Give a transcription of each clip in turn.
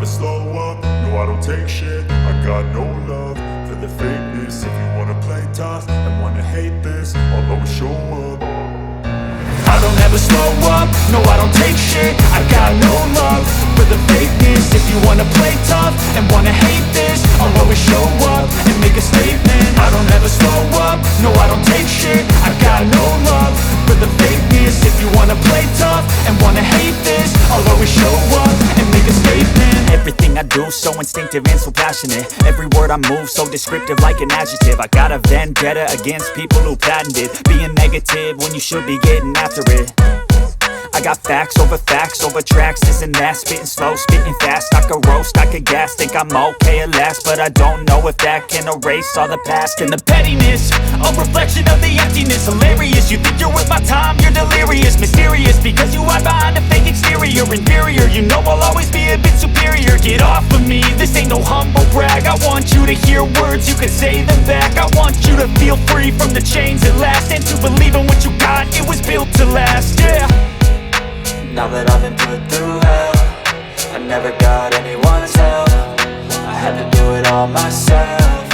slow up, no I don't take shit. I got no love for the fakeness. If you wanna play tough and wanna hate this, I'll always show up. I don't ever slow up, no I don't take shit. I got no love for the fakeness. If you wanna play tough and wanna hate this, I'll always show up and make a statement. I don't ever slow up, no I don't take shit. I got no love for the fakeness. If you wanna play tough and wanna hate this, I'll always show up and make a statement. Everything I do so instinctive and so passionate. Every word I move so descriptive like an adjective. I got a vendetta against people who patented being negative when you should be getting after it. I got facts over tracks, this and that. Spitting slow, spitting fast, I could roast, I could gas. Think I'm okay at last, but I don't know if that can erase all the past. And the pettiness, a reflection of the emptiness. Hilarious, you think you're worth my time, you're delirious. Mysterious, because you hide behind a fake exterior. Inferior, you know I'll always be a bit superior. Get off of me, this ain't no humble brag. I want you to hear words, you can say them back. I want you to feel free from the chains at last, and to believe in what you got, it was built to last, yeah. Now that I've been put through hell, I never got anyone's help. I had to do it all myself.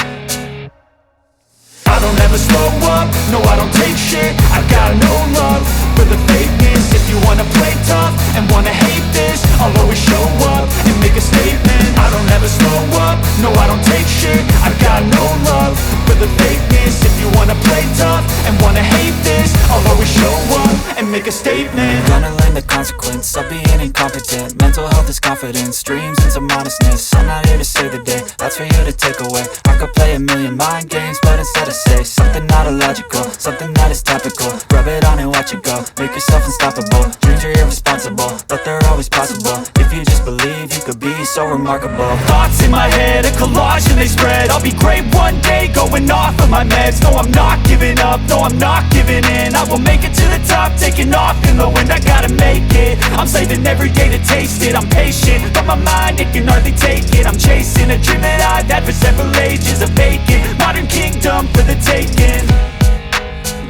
I don't ever slow up, no I don't take shit. I got no love for the fakeness. If you wanna play tough and wanna hate this, I'll always show up and make a statement. I don't ever slow up, no I don't take shit. I got no love for the fakeness. If you wanna play tough and wanna hate this, I'll always show up and make a statement. Gonna learn the consequence of being incompetent. Mental health is confidence, dreams and some modestness. I'm not here to save the day, that's for you to take away. I could play a million mind games, but instead I say something not illogical, something that is topical. Rub it on and watch it go, make yourself unstoppable. Dreams are irresponsible, but they're always possible. If you just believe, you could be so remarkable. Thoughts in my head, a collage and they spread. I'll be great one day, going off of my meds. No, I'm not giving up, no, I'm not giving in. I will make it to the top, taking off in the wind. I gotta make it, I'm saving every day to taste it. I'm patient, but my mind, it can hardly take it. I'm chasing a dream that I've had for several ages. A vacant, modern kingdom for the taking.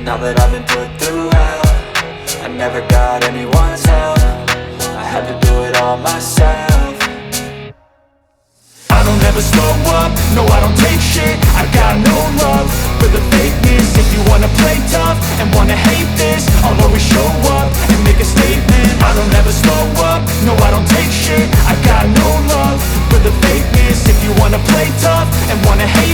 Now that I've been put through hell, I never got anyone's help. I had to do it all myself. I don't ever slow up, no I don't take shit. I got no love for the fakeness. If you wanna play tough and wanna hate this, I'll always show up and make a statement. I don't ever slow up, no I don't take shit. I got no love for the fakeness. If you wanna play tough and wanna hate